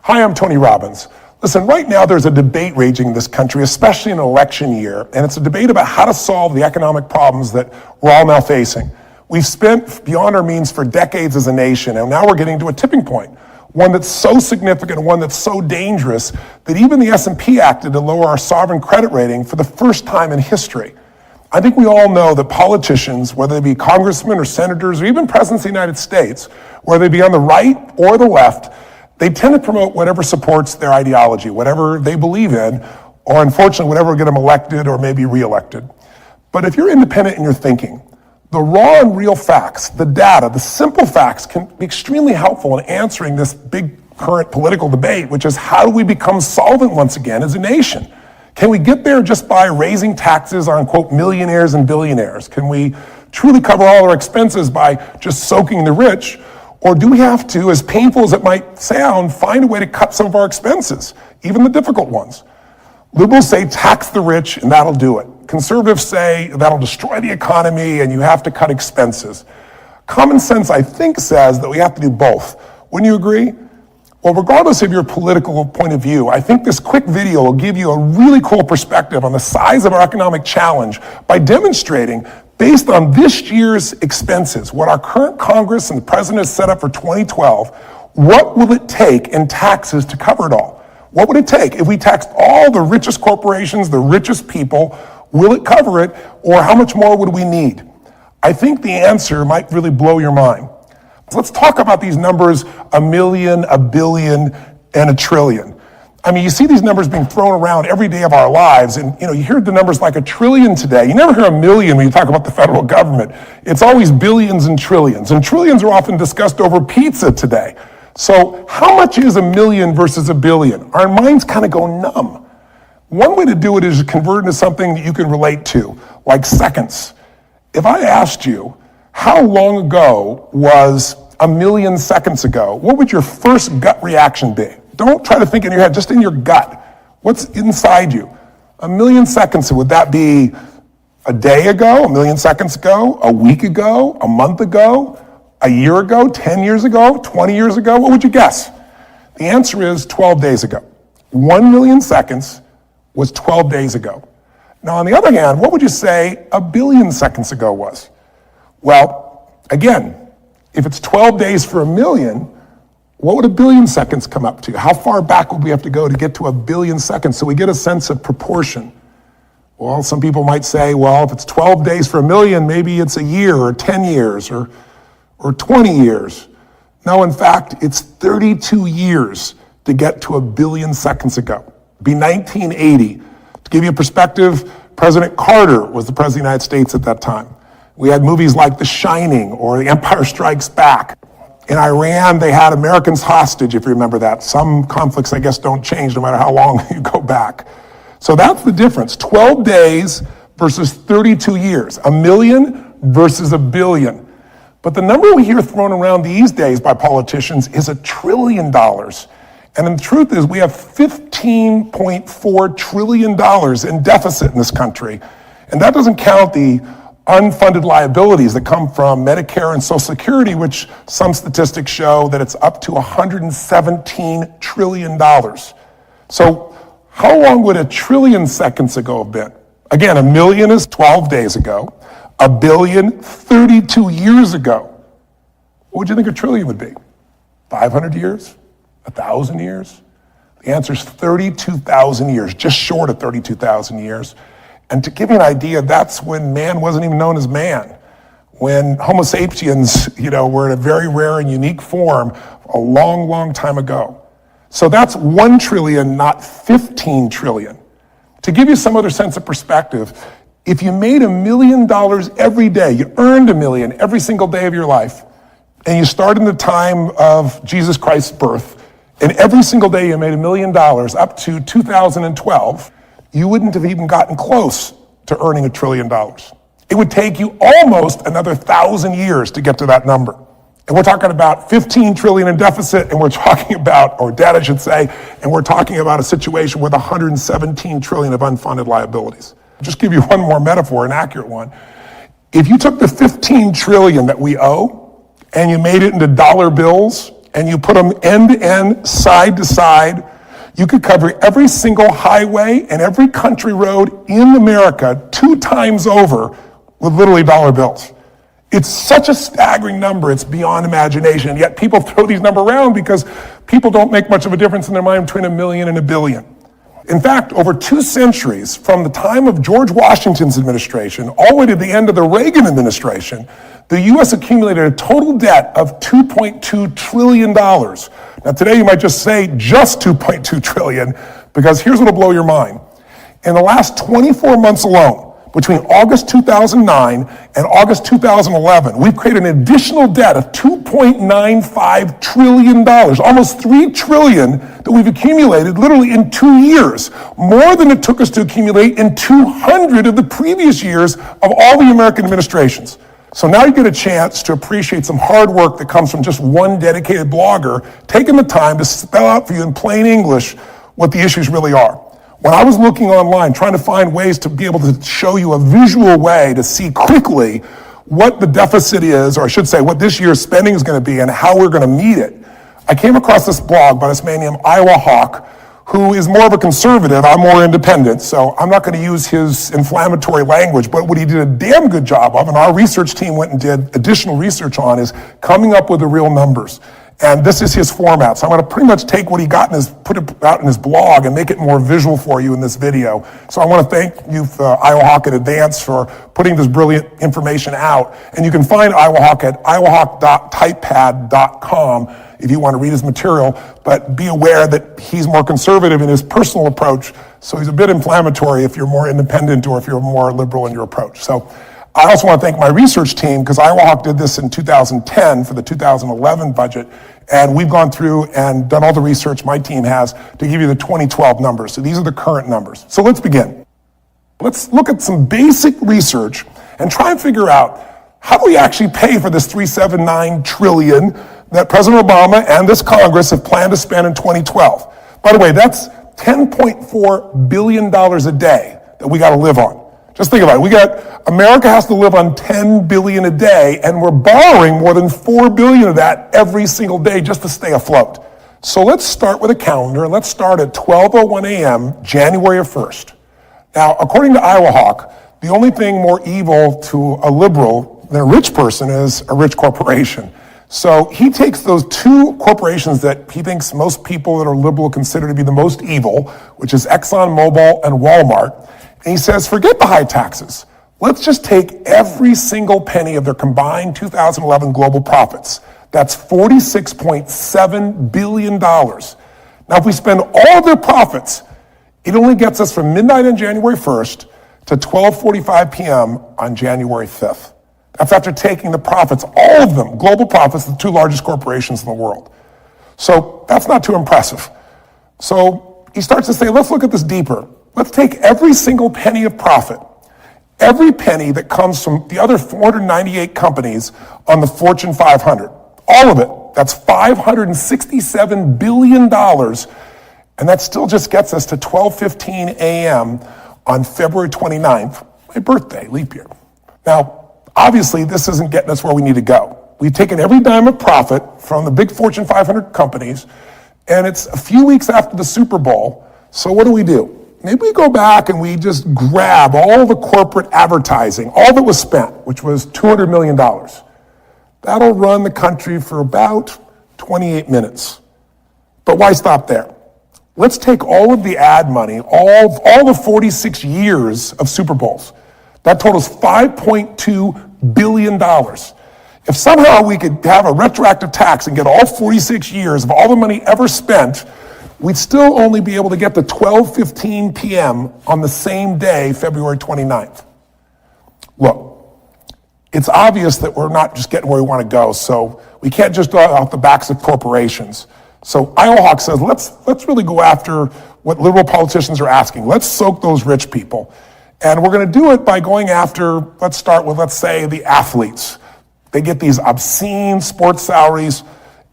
Hi, I'm Tony Robbins. Listen, right now there's a debate raging in this country, especially in an election year, and it's a debate about how to solve the economic problems that we're all now facing. We've spent beyond our means for decades as a nation, and now we're getting to a tipping point, one that's so significant, one that's so dangerous, that even the S&P acted to lower our sovereign credit rating for the first time in history. I think we all know that politicians, whether they be congressmen or senators or even presidents of the United States, whether they be on the right or the left, they tend to promote whatever supports their ideology, whatever they believe in, or unfortunately, whatever will get them elected or maybe reelected. But if you're independent in your thinking, the raw and real facts, the data, the simple facts can be extremely helpful in answering this big current political debate, which is how do we become solvent once again as a nation? Can we get there just by raising taxes on, quote, millionaires and billionaires? Can we truly cover all our expenses by just soaking the rich? Or do we have to, as painful as it might sound, find a way to cut some of our expenses, even the difficult ones? Liberals say tax the rich and that'll do it. Conservatives say that'll destroy the economy and you have to cut expenses. Common sense, I think, says that we have to do both. Wouldn't you agree? Well, regardless of your political point of view, I think this quick video will give you a really cool perspective on the size of our economic challenge by demonstrating, based on this year's expenses, what our current Congress and the President has set up for 2012, what will it take in taxes to cover it all? What would it take? If we taxed all the richest corporations, the richest people, will it cover it, or how much more would we need? I think the answer might really blow your mind. So let's talk about these numbers, a million, a billion, and a trillion. I mean, you see these numbers being thrown around every day of our lives, and you hear the numbers like a trillion today. You never hear a million when you talk about the federal government. It's always billions and trillions are often discussed over pizza today. So how much is a million versus a billion? Our minds kind of go numb. One way to do it is to convert into something that you can relate to, like seconds. If I asked you, how long ago was a million seconds ago, what would your first gut reaction be? Don't try to think in your head, just in your gut. What's inside you? A million seconds, would that be a day ago, a million seconds ago, a week ago, a month ago, a year ago, 10 years ago, 20 years ago? What would you guess? The answer is 12 days ago. 1 million seconds was 12 days ago. Now, on the other hand, what would you say a billion seconds ago was? Well, again, if it's 12 days for a million, what would a billion seconds come up to? How far back would we have to go to get to a billion seconds so we get a sense of proportion? Well, some people might say, well, if it's 12 days for a million, maybe it's a year or 10 years or 20 years. No, in fact, it's 32 years to get to a billion seconds ago. It'd be 1980. To give you a perspective, President Carter was the President of the United States at that time. We had movies like The Shining or The Empire Strikes Back. In Iran, they had Americans hostage, if you remember that. Some conflicts, I guess, don't change no matter how long you go back. So that's the difference. 12 days versus 32 years. A million versus a billion. But the number we hear thrown around these days by politicians is $1 trillion. And the truth is we have $15.4 trillion in deficit in this country. And that doesn't count the unfunded liabilities that come from Medicare and Social Security, which some statistics show that it's up to $117 trillion. So how long would 1 trillion seconds ago have been? Again, a million is 12 days ago, a billion 32 years ago. What would you think 1 trillion would be? 500 years? 1,000 years? The answer is 32,000 years, just short of 32,000 years. And to give you an idea, that's when man wasn't even known as man. When Homo sapiens, were in a very rare and unique form a long, long time ago. So that's 1 trillion, not 15 trillion. To give you some other sense of perspective, if you made $1 million every day, you earned $1 million every single day of your life, and you started in the time of Jesus Christ's birth, and every single day you made $1 million up to 2012, you wouldn't have even gotten close to earning $1 trillion. It would take you almost another 1,000 years to get to that number. And we're talking about 15 trillion in deficit, and we're talking about, or debt I should say, and we're talking about a situation with 117 trillion of unfunded liabilities. I'll just give you one more metaphor, an accurate one. If you took the 15 trillion that we owe, and you made it into dollar bills, and you put them end to end, side to side, you could cover every single highway and every country road in America 2 times over with literally dollar bills. It's such a staggering number, it's beyond imagination. And yet people throw these numbers around because people don't make much of a difference in their mind between $1 million and $1 billion. In fact, over 2 centuries, from the time of George Washington's administration all the way to the end of the Reagan administration, the U.S. accumulated a total debt of $2.2 trillion. Now today you might just say just $2.2 trillion, because here's what'll blow your mind. In the last 24 months alone, between August 2009 and August 2011, we've created an additional debt of $2.95 trillion, almost $3 trillion that we've accumulated literally in 2 years, more than it took us to accumulate in 200 of the previous years of all the American administrations. So now you get a chance to appreciate some hard work that comes from just one dedicated blogger taking the time to spell out for you in plain English what the issues really are. When I was looking online, trying to find ways to be able to show you a visual way to see quickly what the deficit is, or I should say what this year's spending is going to be and how we're going to meet it, I came across this blog by this man named Iowa Hawk, who is more of a conservative. I'm more independent, so I'm not going to use his inflammatory language, but what he did a damn good job of, and our research team went and did additional research on, is coming up with the real numbers. And this is his format. So I'm going to pretty much take what he got put it out in his blog and make it more visual for you in this video. So I want to thank you, Iowa Hawk, in advance for putting this brilliant information out. And you can find Iowa Hawk at iowahawk.typepad.com if you want to read his material. But be aware that he's more conservative in his personal approach. So he's a bit inflammatory if you're more independent or if you're more liberal in your approach. So I also want to thank my research team, because Iowa Hawk did this in 2010 for the 2011 budget, and we've gone through and done all the research my team has to give you the 2012 numbers. So these are the current numbers. So let's begin. Let's look at some basic research and try and figure out, how do we actually pay for this $379 trillion that President Obama and this Congress have planned to spend in 2012? By the way, that's $10.4 billion a day that we got to live on. Just think about it. America has to live on $10 billion a day, and we're borrowing more than $4 billion of that every single day just to stay afloat. So let's start with a calendar, and let's start at 12:01 a.m., January 1st. Now, according to Iowa Hawk, the only thing more evil to a liberal than a rich person is a rich corporation. So he takes those 2 corporations that he thinks most people that are liberal consider to be the most evil, which is ExxonMobil and Walmart, and he says, forget the high taxes. Let's just take every single penny of their combined 2011 global profits. That's $46.7 billion. Now, if we spend all of their profits, it only gets us from midnight on January 1st to 12:45 p.m. on January 5th. That's after taking the profits, all of them, global profits, the 2 largest corporations in the world. So that's not too impressive. So he starts to say, let's look at this deeper. Let's take every single penny of profit, every penny that comes from the other 498 companies on the Fortune 500, all of it. That's $567 billion, and that still just gets us to 12:15 a.m. on February 29th, my birthday, leap year. Now, obviously, this isn't getting us where we need to go. We've taken every dime of profit from the big Fortune 500 companies, and it's a few weeks after the Super Bowl, so what do? Maybe we go back and we just grab all the corporate advertising, all that was spent, which was $200 million. That'll run the country for about 28 minutes. But why stop there? Let's take all of the ad money, all the 46 years of Super Bowls. That totals $5.2 billion. If somehow we could have a retroactive tax and get all 46 years of all the money ever spent, we'd still only be able to get to 12:15 p.m. on the same day, February 29th. Look, it's obvious that we're not just getting where we want to go, so we can't just go off the backs of corporations. So Iowa Hawk says, let's really go after what liberal politicians are asking. Let's soak those rich people. And we're going to do it by going after, let's start with, let's say, the athletes. They get these obscene sports salaries,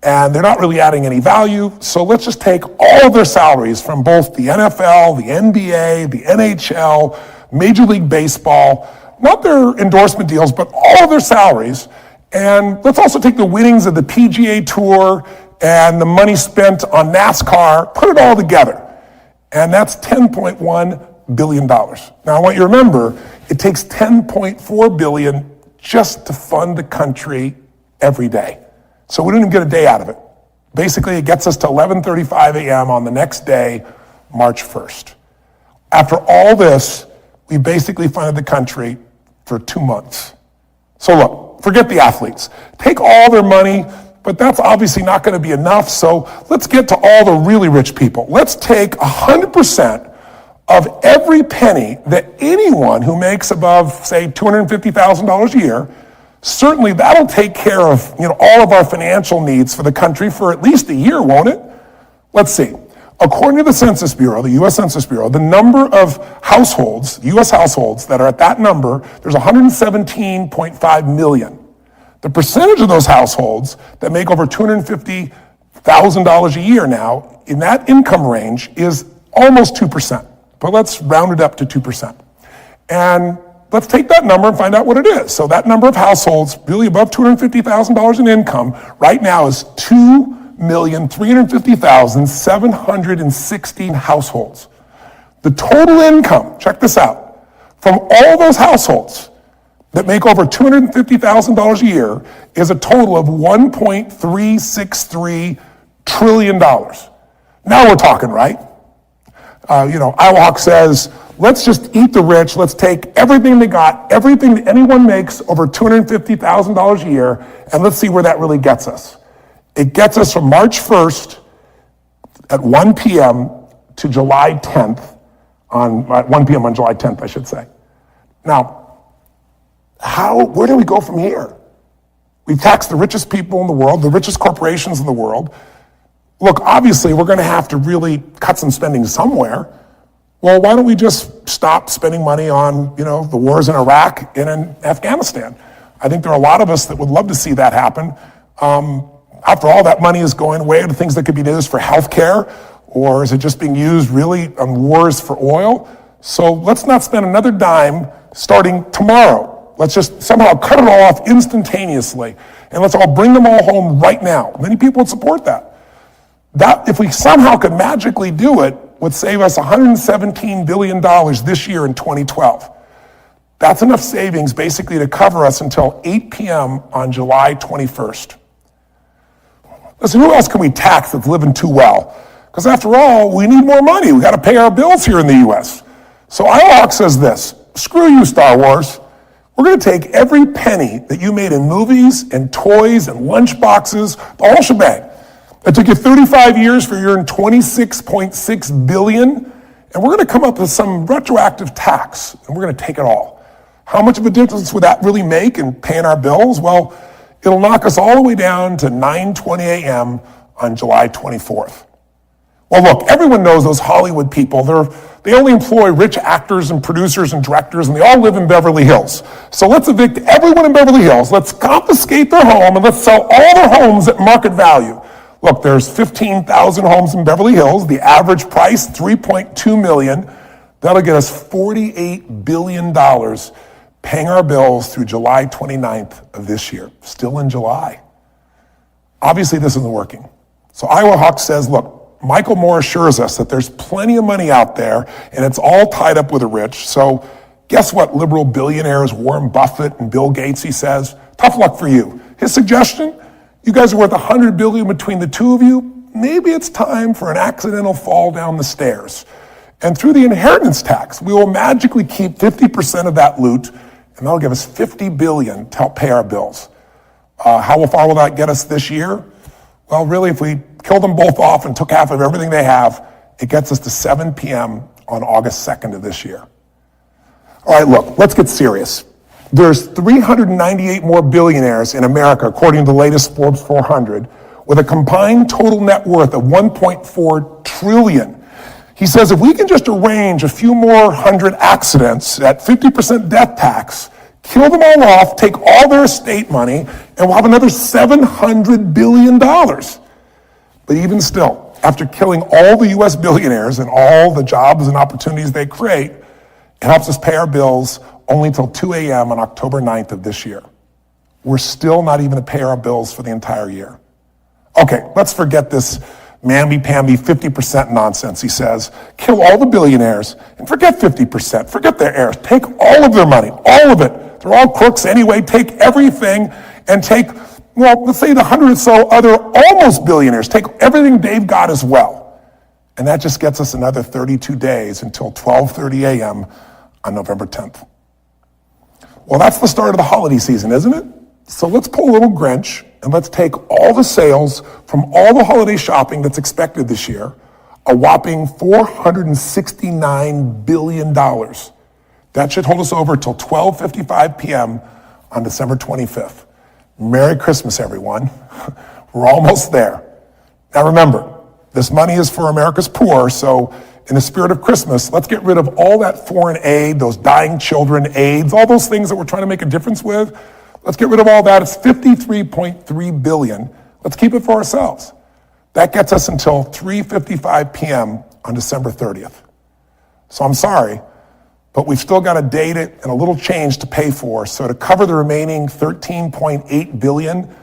and they're not really adding any value. So let's just take all of their salaries from both the NFL, the NBA, the NHL, Major League Baseball, not their endorsement deals, but all of their salaries. And let's also take the winnings of the PGA Tour and the money spent on NASCAR, put it all together. And that's $10.1 billion. Now I want you to remember, it takes $10.4 billion just to fund the country every day. So we don't even get a day out of it. Basically, it gets us to 11:35 a.m. on the next day, March 1st. After all this, we basically funded the country for 2 months. So look, forget the athletes. Take all their money, but that's obviously not going to be enough, so let's get to all the really rich people. Let's take 100% of every penny that anyone who makes above, say, $250,000 a year, certainly that'll take care of all of our financial needs for the country for at least a year, won't it? Let's see. According to the Census Bureau, the U.S. Census Bureau, the number of households, U.S. households that are at that number, there's 117.5 million. The percentage of those households that make over $250,000 a year now in that income range is almost 2%. But let's round it up to 2%. And let's take that number and find out what it is. So that number of households really above $250,000 in income right now is 2,350,716 households. The total income, check this out, from all those households that make over $250,000 a year is a total of $1.363 trillion. Now we're talking, right? IWOC says, let's just eat the rich. Let's take everything they got, everything that anyone makes over $250,000 a year, and let's see where that really gets us. It gets us from March 1st at 1 p.m. to July 10th, at 1 p.m. on July 10th, I should say. Now, where do we go from here? We've taxed the richest people in the world, the richest corporations in the world. Look, obviously, we're going to have to really cut some spending somewhere. Well, why don't we just stop spending money on, the wars in Iraq and in Afghanistan? I think there are a lot of us that would love to see that happen. After all, that money is going away to things that could be used for healthcare, or is it just being used really on wars for oil? So let's not spend another dime starting tomorrow. Let's just somehow cut it all off instantaneously, and let's all bring them all home right now. Many people would support that. That, if we somehow could magically do it, would save us $117 billion this year in 2012. That's enough savings basically to cover us until 8 p.m. on July 21st. Listen, who else can we tax that's living too well? Because after all, we need more money. We got to pay our bills here in the U.S. So IWOC says this: screw you, Star Wars. We're going to take every penny that you made in movies and toys and lunch boxes, the whole shebang. It took you 35 years for your $26.6 billion, and we're going to come up with some retroactive tax, and we're going to take it all. How much of a difference would that really make in paying our bills? Well, it'll knock us all the way down to 9:20 a.m. on July 24th. Well, look, everyone knows those Hollywood people. They only employ rich actors and producers and directors, and they all live in Beverly Hills. So let's evict everyone in Beverly Hills. Let's confiscate their home, and let's sell all their homes at market value. Look, there's 15,000 homes in Beverly Hills. The average price, $3.2 million. That'll get us $48 billion paying our bills through July 29th of this year. Still in July. Obviously, this isn't working. So IWOC says, look, Michael Moore assures us that there's plenty of money out there, and it's all tied up with the rich. So guess what, liberal billionaires Warren Buffett and Bill Gates, he says, tough luck for you. His suggestion, you guys are worth $100 billion between the two of you. Maybe it's time for an accidental fall down the stairs. And through the inheritance tax, we will magically keep 50% of that loot, and that'll give us $50 billion to help pay our bills. How far will that get us this year? Well, really, if we killed them both off and took half of everything they have, it gets us to 7 p.m. on August 2nd of this year. All right, look, let's get serious. There's 398 more billionaires in America, according to the latest Forbes 400, with a combined total net worth of $1.4 trillion. He says if we can just arrange a few more hundred accidents at 50% death tax, kill them all off, take all their estate money, and we'll have another $700 billion. But even still, after killing all the U.S. billionaires and all the jobs and opportunities they create, it helps us pay our bills only until 2 a.m. on October 9th of this year. We're still not even to pay our bills for the entire year. Okay, let's forget this mamby-pamby 50% nonsense, he says. Kill all the billionaires and forget 50%. Forget their heirs. Take all of their money, all of it. They're all crooks anyway. Take everything and take, well, let's say the 100 or so other almost billionaires. Take everything they've got as well. And that just gets us another 32 days until 12:30 a.m. on November 10th. Well, that's the start of the holiday season, isn't it? So let's pull a little Grinch and let's take all the sales from all the holiday shopping that's expected this year, a whopping $469 billion. That should hold us over till 12:55 p.m. on December 25th. Merry Christmas, everyone. We're almost there. Now remember, this money is for America's poor, so in the spirit of Christmas, let's get rid of all that foreign aid, those dying children, AIDS, all those things that we're trying to make a difference with. Let's get rid of all that. It's $53.3 billion. Let's keep it for ourselves. That gets us until 3:55 p.m. on December 30th. So I'm sorry, but we've still got a date and a little change to pay for. So to cover the remaining $13.8 billion,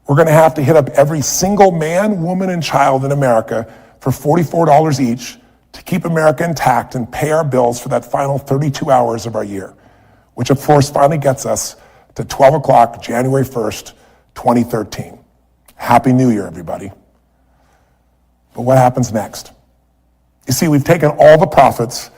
we're going to have to hit up every single man, woman, and child in America for $44 each to keep America intact and pay our bills for that final 32 hours of our year, which of course finally gets us to 12 o'clock, January 1st, 2013. Happy New Year, everybody. But what happens next? You see, we've taken all the profits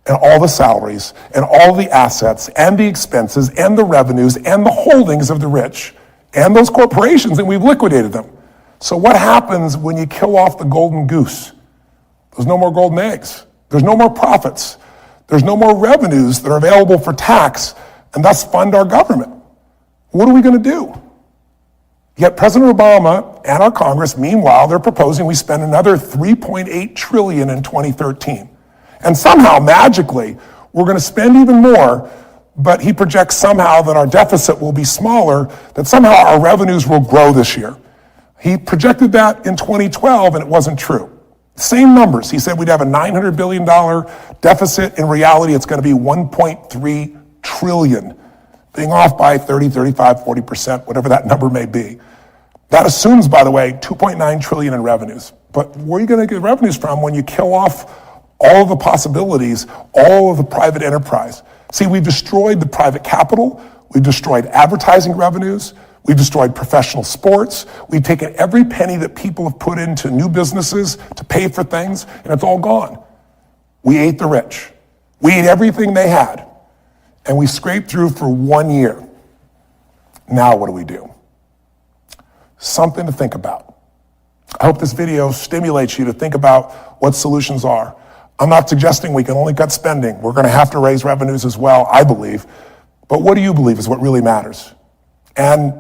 and all the salaries and all the assets and the expenses and the revenues and the holdings of the rich and those corporations, and we've liquidated them. So what happens when you kill off the golden goose? There's no more golden eggs. There's no more profits. There's no more revenues that are available for tax and thus fund our government. What are we going to do? Yet President Obama and our Congress, meanwhile, they're proposing we spend another $3.8 trillion in 2013. And somehow, magically, we're going to spend even more, but he projects somehow that our deficit will be smaller, that somehow our revenues will grow this year. He projected that in 2012, and it wasn't true. Same numbers. He said we'd have a $900 billion deficit. In reality, it's going to be $1.3 trillion. Being off by 30, 35, 40%, whatever that number may be. That assumes, by the way, $2.9 trillion in revenues. But where are you going to get revenues from when you kill off all of the possibilities, all of the private enterprise? See, we've destroyed the private capital, we've destroyed advertising revenues, we've destroyed professional sports, we've taken every penny that people have put into new businesses to pay for things, and it's all gone. We ate the rich. We ate everything they had. And we scraped through for 1 year. Now what do we do? Something to think about. I hope this video stimulates you to think about what solutions are. I'm not suggesting we can only cut spending. We're going to have to raise revenues as well, I believe. But what do you believe is what really matters? And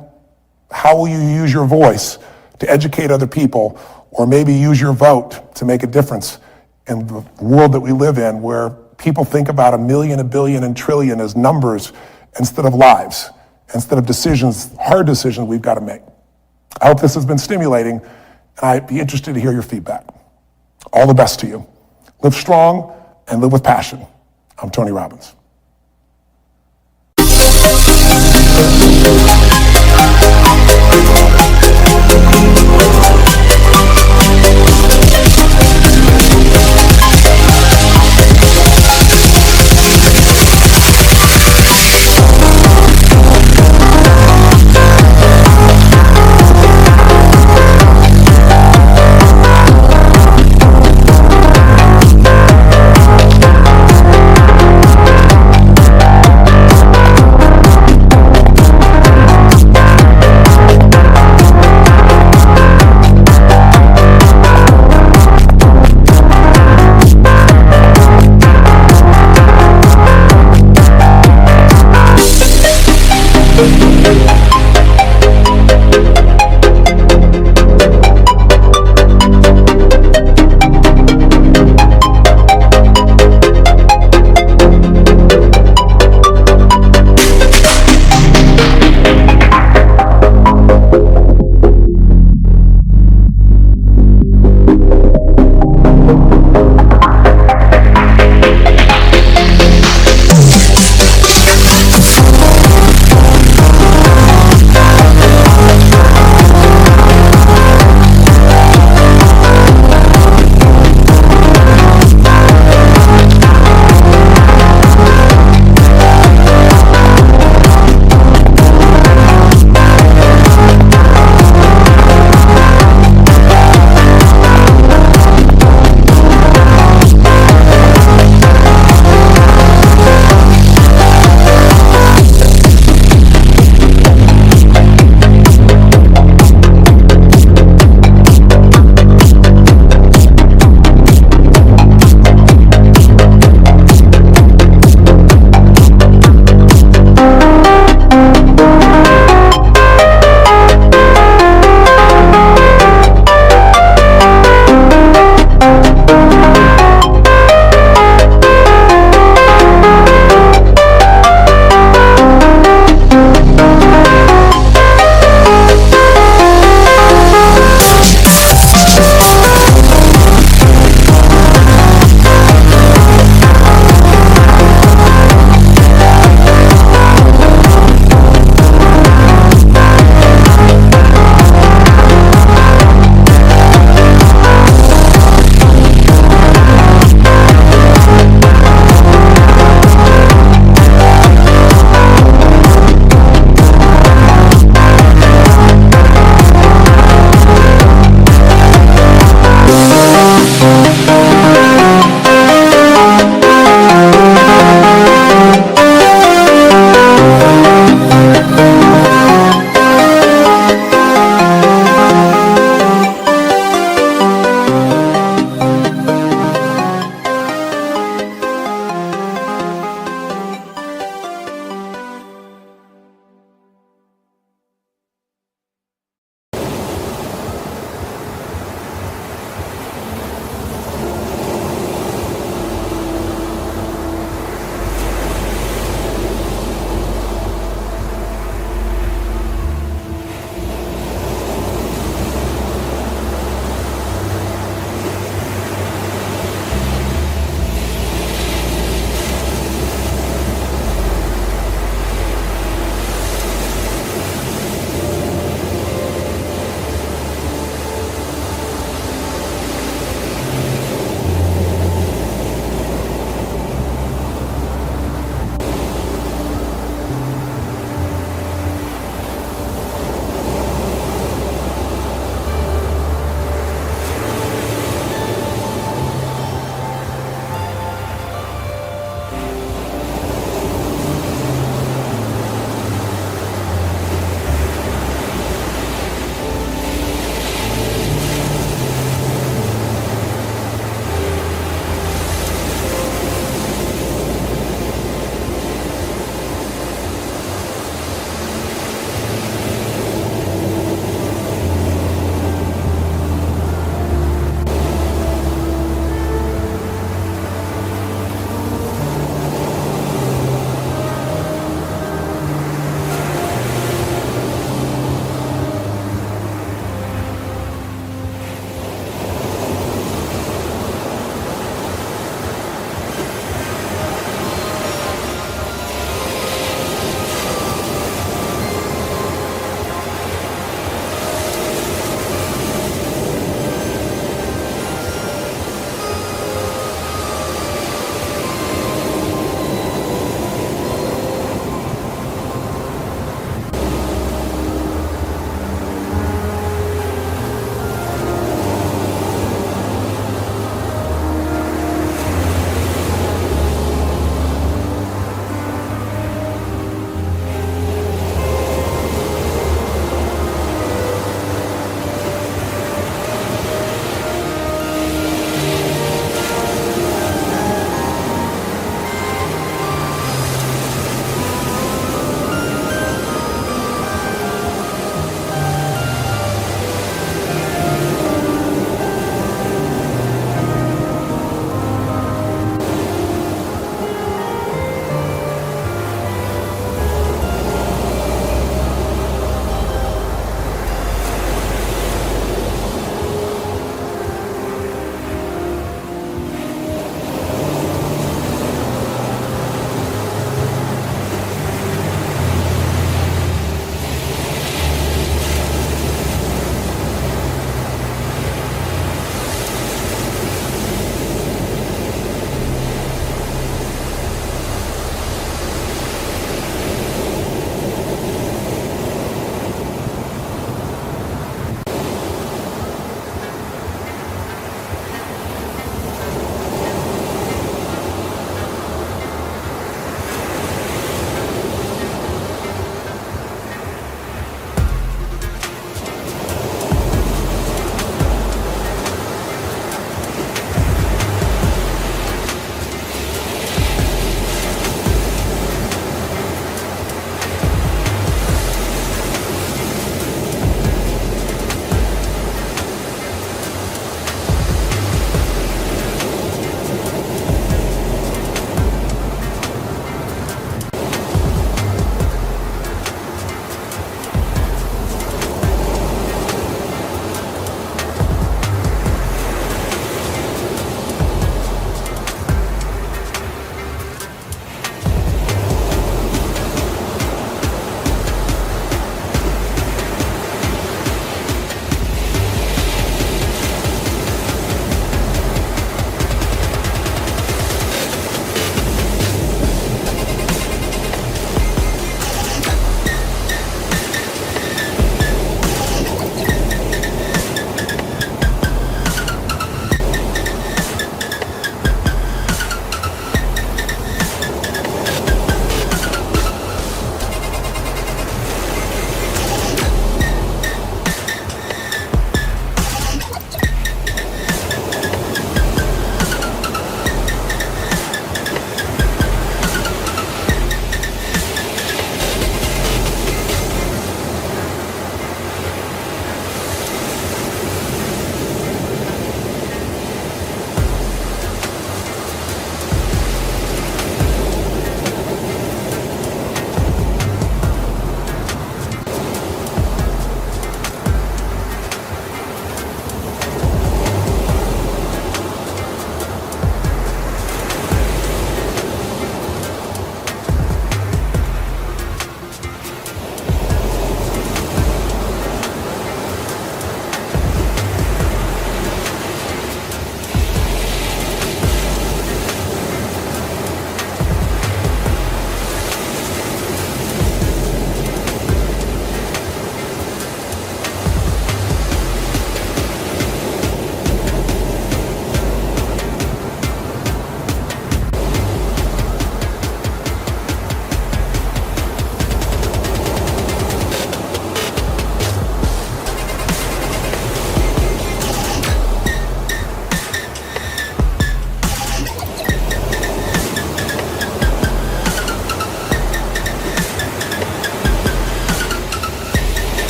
how will you use your voice to educate other people, or maybe use your vote to make a difference in the world that we live in, where people think about a million, a billion, and trillion as numbers instead of lives, instead of decisions, hard decisions we've got to make. I hope this has been stimulating, and I'd be interested to hear your feedback. All the best to you. Live strong and live with passion. I'm Tony Robbins.